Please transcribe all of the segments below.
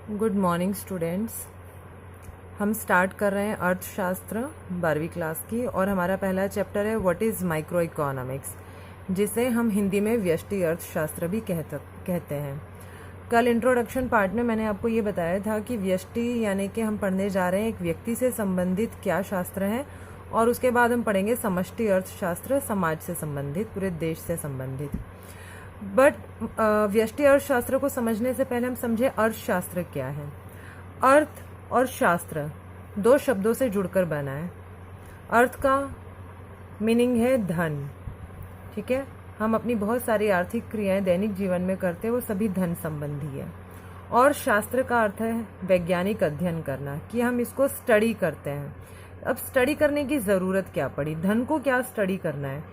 Good morning students. हम start कर रहे हैं अर्थशास्त्र 12वीं क्लास की और हमारा पहला चैप्टर है व्हाट इज़ माइक्रो इकोनॉमिक्स, जिसे हम हिंदी में व्यष्टि अर्थशास्त्र भी कहते हैं। कल इंट्रोडक्शन पार्ट में मैंने आपको ये बताया था कि व्यष्टि यानी कि हम पढ़ने जा रहे हैं एक व्यक्ति से संबंधित क्या शास्त्र हैं, और उसके बाद हम पढ़ेंगे समष्टि अर्थशास्त्र, समाज से संबंधित, पूरे देश से संबंधित। बट व्यष्टि अर्थशास्त्र को समझने से पहले हम समझे अर्थशास्त्र क्या है। अर्थ और शास्त्र दो शब्दों से जुड़कर बना है। अर्थ का मीनिंग है धन, ठीक है। हम अपनी बहुत सारी आर्थिक क्रियाएं दैनिक जीवन में करते हैं, वो सभी धन संबंधी है। और शास्त्र का अर्थ है वैज्ञानिक अध्ययन करना, कि हम इसको स्टडी करते हैं। अब स्टडी करने की ज़रूरत क्या पड़ी, धन को क्या स्टडी करना है?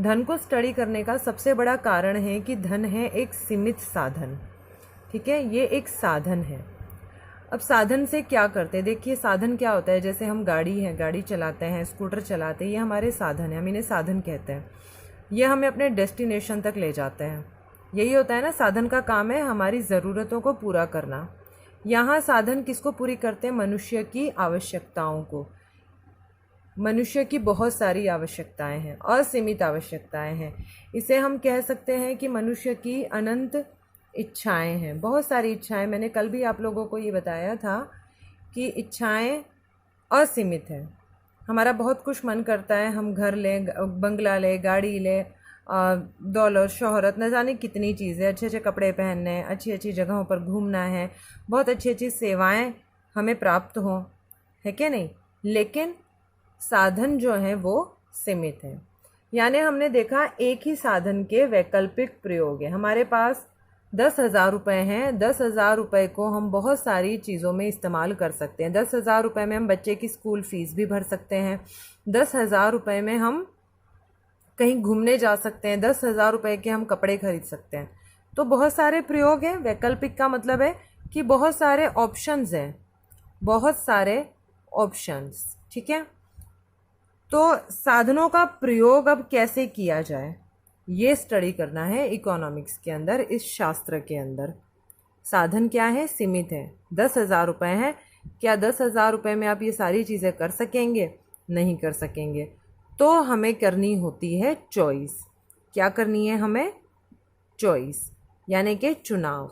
धन को स्टडी करने का सबसे बड़ा कारण है कि धन है एक सीमित साधन, ठीक है। ये एक साधन है। अब साधन से क्या करते हैं, देखिए साधन क्या होता है। जैसे हम गाड़ी चलाते हैं, स्कूटर चलाते हैं, ये हमारे साधन है, हम इन्हें साधन कहते हैं। ये हमें अपने डेस्टिनेशन तक ले जाते हैं। यही होता है ना, साधन का काम है हमारी ज़रूरतों को पूरा करना। यहाँ साधन किसको पूरी करते हैं? मनुष्य की आवश्यकताओं को। मनुष्य की बहुत सारी आवश्यकताएं हैं, असीमित आवश्यकताएं हैं। इसे हम कह सकते हैं कि मनुष्य की अनंत इच्छाएं हैं, बहुत सारी इच्छाएं। मैंने कल भी आप लोगों को ये बताया था कि इच्छाएं असीमित हैं। हमारा बहुत कुछ मन करता है, हम घर लें, बंगला लें, गाड़ी लें, दौलत, शोहरत, न जाने कितनी चीज़ें, अच्छे अच्छे कपड़े पहनने हैं, अच्छी अच्छी जगहों पर घूमना है, बहुत अच्छी अच्छी सेवाएं हमें प्राप्त हों, है कि नहीं। लेकिन साधन जो हैं वो सीमित हैं। यानी हमने देखा एक ही साधन के वैकल्पिक प्रयोग है। हमारे पास 10,000 रुपये हैं, 10,000 रुपये को हम बहुत सारी चीज़ों में इस्तेमाल कर सकते हैं। 10,000 रुपये में हम बच्चे की स्कूल फीस भी भर सकते हैं। 10,000 रुपये में हम कहीं घूमने जा सकते हैं। 10,000 रुपये के हम कपड़े खरीद सकते हैं। तो बहुत सारे प्रयोग हैं। वैकल्पिक का मतलब है कि बहुत सारे ऑप्शंस हैं, बहुत सारे ऑप्शंस, ठीक है। तो साधनों का प्रयोग अब कैसे किया जाए, ये स्टडी करना है इकोनॉमिक्स के अंदर, इस शास्त्र के अंदर। साधन क्या है? सीमित है। 10,000 रुपये हैं। क्या 10,000 रुपये में आप ये सारी चीज़ें कर सकेंगे? नहीं कर सकेंगे। तो हमें करनी होती है चॉइस। क्या करनी है हमें? चॉइस, यानी कि चुनाव।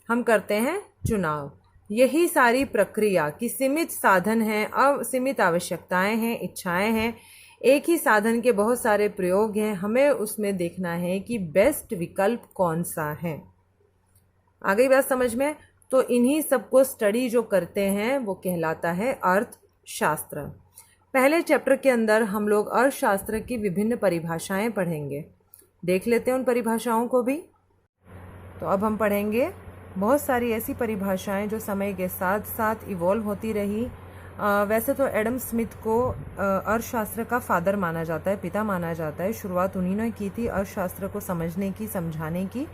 हम करते हैं चुनाव। यही सारी प्रक्रिया कि सीमित साधन हैं, असीमित आवश्यकताएं हैं, इच्छाएं हैं, एक ही साधन के बहुत सारे प्रयोग हैं। हमें उसमें देखना है कि बेस्ट विकल्प कौन सा है। आ गई बात समझ में? तो इन्हीं सबको स्टडी जो करते हैं वो कहलाता है अर्थशास्त्र। पहले चैप्टर के अंदर हम लोग अर्थशास्त्र की विभिन्न परिभाषाएं पढ़ेंगे। देख लेते हैं उन परिभाषाओं को भी। तो अब हम पढ़ेंगे बहुत सारी ऐसी परिभाषाएं जो समय के साथ साथ इवॉल्व होती रही। वैसे तो एडम स्मिथ को अर्थशास्त्र का फादर माना जाता है, पिता माना जाता है। शुरुआत उन्हीं ने की थी अर्थशास्त्र को समझने की, समझाने की।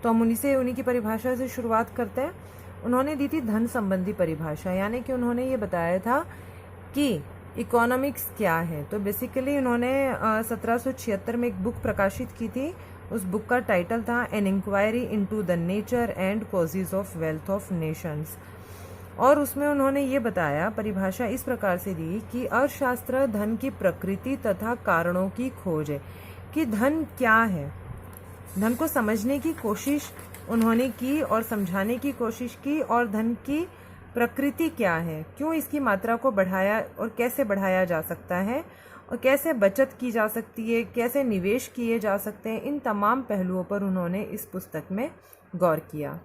तो हम उन्हीं की परिभाषा से शुरुआत करते हैं। उन्होंने दी थी धन संबंधी परिभाषा, यानी कि उन्होंने ये बताया था कि इकोनॉमिक्स क्या है। तो बेसिकली उन्होंने 1776 में एक बुक प्रकाशित की थी। उस बुक का टाइटल था an inquiry into the nature and causes of wealth of nations. और उसमें उन्होंने ये बताया, परिभाषा इस प्रकार से दी कि अर्थशास्त्र धन की प्रकृति तथा कारणों की खोज है, कि धन क्या है। धन को समझने की कोशिश उन्होंने की और समझाने की कोशिश की, और धन की प्रकृति क्या है, क्यों इसकी मात्रा को बढ़ाया और कैसे बढ़ाया जा सकता है, और कैसे बचत की जा सकती है, कैसे निवेश किए जा सकते हैं। इन तमाम पहलुओं पर उन्होंने इस पुस्तक में गौर किया।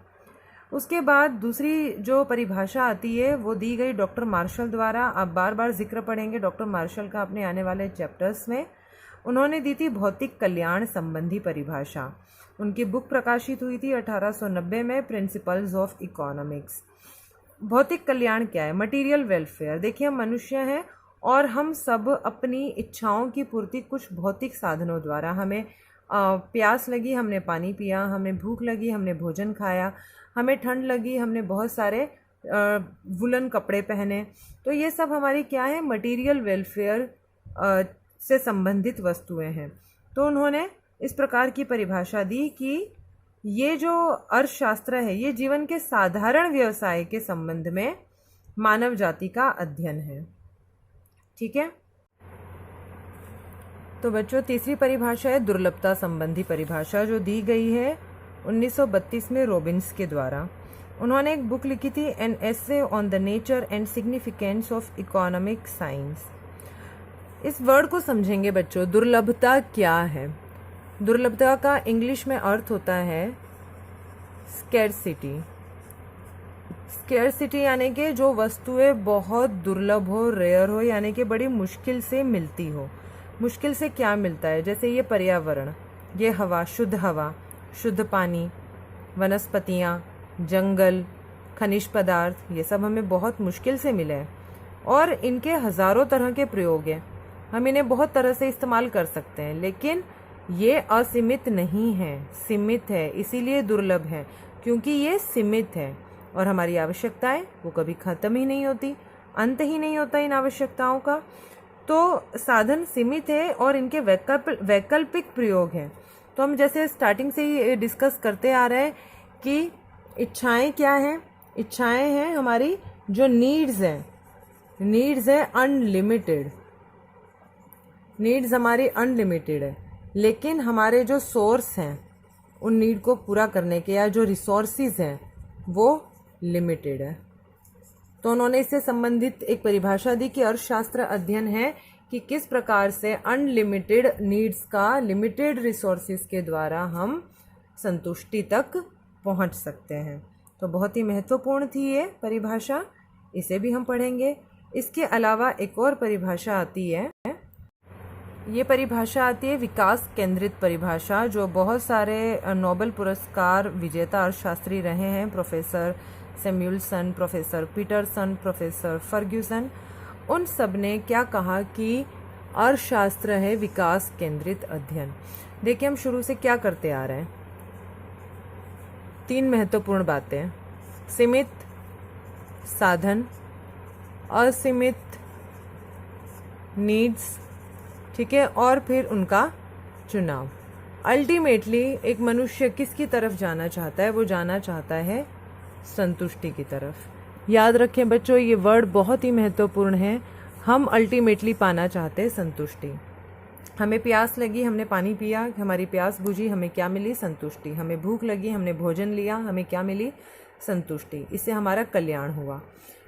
उसके बाद दूसरी जो परिभाषा आती है वो दी गई डॉक्टर मार्शल द्वारा। आप बार बार जिक्र पढ़ेंगे डॉक्टर मार्शल का अपने आने वाले चैप्टर्स में। उन्होंने दी थी भौतिक कल्याण संबंधी परिभाषा। उनकी बुक प्रकाशित हुई थी 1890 में, प्रिंसिपल्स ऑफ इकोनॉमिक्स। भौतिक कल्याण क्या है? Material welfare. देखिए, हम मनुष्य हैं और हम सब अपनी इच्छाओं की पूर्ति कुछ भौतिक साधनों द्वारा, हमें प्यास लगी, हमने पानी पिया, हमें भूख लगी, हमने भोजन खाया, हमें ठंड लगी, हमने बहुत सारे वुलन कपड़े पहने। तो ये सब हमारी क्या है? मटीरियल वेलफेयर से संबंधित वस्तुएं हैं। तो उन्होंने इस प्रकार की परिभाषा दी कि ये जो अर्थशास्त्र है ये जीवन के साधारण व्यवसाय के संबंध में मानव जाति का अध्ययन है। ठीक है, तो बच्चों तीसरी परिभाषा है दुर्लभता संबंधी परिभाषा, जो दी गई है 1932 में रॉबिन्स के द्वारा। उन्होंने एक बुक लिखी थी, an essay on the nature and significance of economic science. इस वर्ड को समझेंगे बच्चों, दुर्लभता क्या है। दुर्लभता का इंग्लिश में अर्थ होता है स्कैरसिटी। स्कैरसिटी यानी कि जो वस्तुएं बहुत दुर्लभ हो, रेयर हो, यानी कि बड़ी मुश्किल से मिलती हो। मुश्किल से क्या मिलता है, जैसे ये पर्यावरण, ये हवा, शुद्ध पानी, वनस्पतियाँ, जंगल, खनिज पदार्थ, ये सब हमें बहुत मुश्किल से मिले हैं और इनके हज़ारों तरह के प्रयोग हैं। हम इन्हें बहुत तरह से इस्तेमाल कर सकते हैं, लेकिन ये असीमित नहीं है, सीमित है। इसीलिए दुर्लभ है, क्योंकि ये सीमित है और हमारी आवश्यकताएं वो कभी ख़त्म ही नहीं होती, अंत ही नहीं होता इन आवश्यकताओं का। तो साधन सीमित है और इनके वैकल्पिक प्रयोग हैं। तो हम जैसे स्टार्टिंग से ही डिस्कस करते आ रहे हैं कि इच्छाएं क्या हैं। इच्छाएं हैं हमारी जो नीड्स है अनलिमिटेड। नीड्स हमारी अनलिमिटेड है, लेकिन हमारे जो सोर्स हैं उन नीड को पूरा करने के या जो रिसोर्सेज हैं वो लिमिटेड है। तो उन्होंने इससे संबंधित एक परिभाषा दी कि अर्थशास्त्र अध्ययन है कि किस प्रकार से अनलिमिटेड नीड्स का लिमिटेड रिसोर्सेज के द्वारा हम संतुष्टि तक पहुंच सकते हैं। तो बहुत ही महत्वपूर्ण थी ये परिभाषा, इसे भी हम पढ़ेंगे। इसके अलावा एक और परिभाषा आती है, ये परिभाषा आती है विकास केंद्रित परिभाषा, जो बहुत सारे नोबेल पुरस्कार विजेता अर्थशास्त्री रहे हैं, professor Samuelson, professor Peterson, professor Ferguson. उन सब ने क्या कहा कि अर्थशास्त्र है विकास केंद्रित अध्ययन। देखिए हम शुरू से क्या करते आ रहे हैं, 3 महत्वपूर्ण बातें, सीमित साधन, असीमित नीड्स, ठीक है, और फिर उनका चुनाव। अल्टीमेटली एक मनुष्य किसकी तरफ जाना चाहता है, वो जाना चाहता है संतुष्टि की तरफ। याद रखें बच्चों, ये वर्ड बहुत ही महत्वपूर्ण है। हम अल्टीमेटली पाना चाहते हैं संतुष्टि। हमें प्यास लगी, हमने पानी पिया, हमारी प्यास बुझी, हमें क्या मिली, संतुष्टि। हमें भूख लगी, हमने भोजन लिया, हमें क्या मिली, संतुष्टि। इससे हमारा कल्याण हुआ।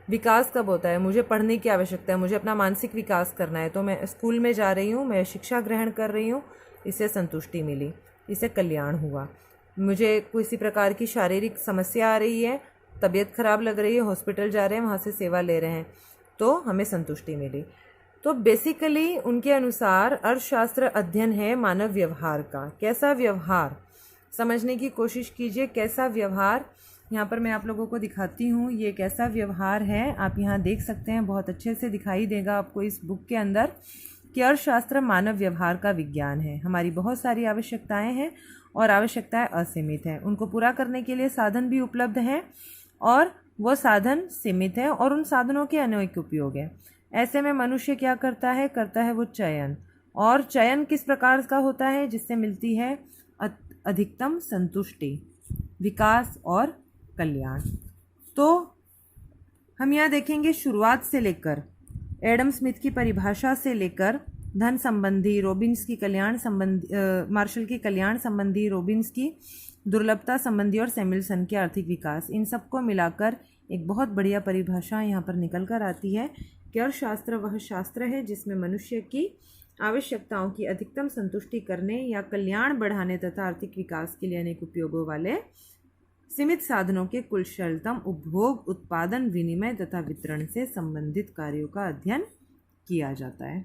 विकास कब होता है, मुझे पढ़ने की आवश्यकता है, मुझे अपना मानसिक विकास करना है, तो मैं स्कूल में जा रही हूँ, मैं शिक्षा ग्रहण कर रही हूँ, इससे संतुष्टि मिली, इससे कल्याण हुआ। मुझे किसी प्रकार की शारीरिक समस्या आ रही है, तबीयत खराब लग रही है, हॉस्पिटल जा रहे हैं, वहाँ से सेवा ले रहे हैं, तो हमें संतुष्टि मिली। तो बेसिकली उनके अनुसार अर्थशास्त्र अध्ययन है मानव व्यवहार का। कैसा व्यवहार, समझने की कोशिश कीजिए, कैसा व्यवहार। यहाँ पर मैं आप लोगों को दिखाती हूँ, ये कैसा व्यवहार है, आप यहाँ देख सकते हैं, बहुत अच्छे से दिखाई देगा आपको इस बुक के अंदर कि अर्थशास्त्र मानव व्यवहार का विज्ञान है। हमारी बहुत सारी आवश्यकताएं हैं और आवश्यकताएं असीमित हैं, उनको पूरा करने के लिए साधन भी उपलब्ध हैं और वो साधन सीमित है और उन साधनों के अनेक उपयोग हैं। ऐसे में मनुष्य क्या करता है वो चयन। और चयन किस प्रकार का होता है, जिससे मिलती है अधिकतम संतुष्टि, विकास और कल्याण। तो हम यहाँ देखेंगे शुरुआत से लेकर एडम स्मिथ की परिभाषा से लेकर धन संबंधी, रॉबिन्स की कल्याण संबंधी, मार्शल की कल्याण संबंधी, रॉबिन्स की दुर्लभता संबंधी और सैमुअलसन के आर्थिक विकास, इन सबको मिलाकर एक बहुत बढ़िया परिभाषा यहाँ पर निकल कर आती है कि अर्थशास्त्र वह शास्त्र है जिसमें मनुष्य की आवश्यकताओं की अधिकतम संतुष्टि करने या कल्याण बढ़ाने तथा आर्थिक विकास के लिए अनेक उपयोगों वाले सीमित साधनों के कुशलतम उपभोग, उत्पादन, विनिमय तथा वितरण से संबंधित कार्यों का अध्ययन किया जाता है।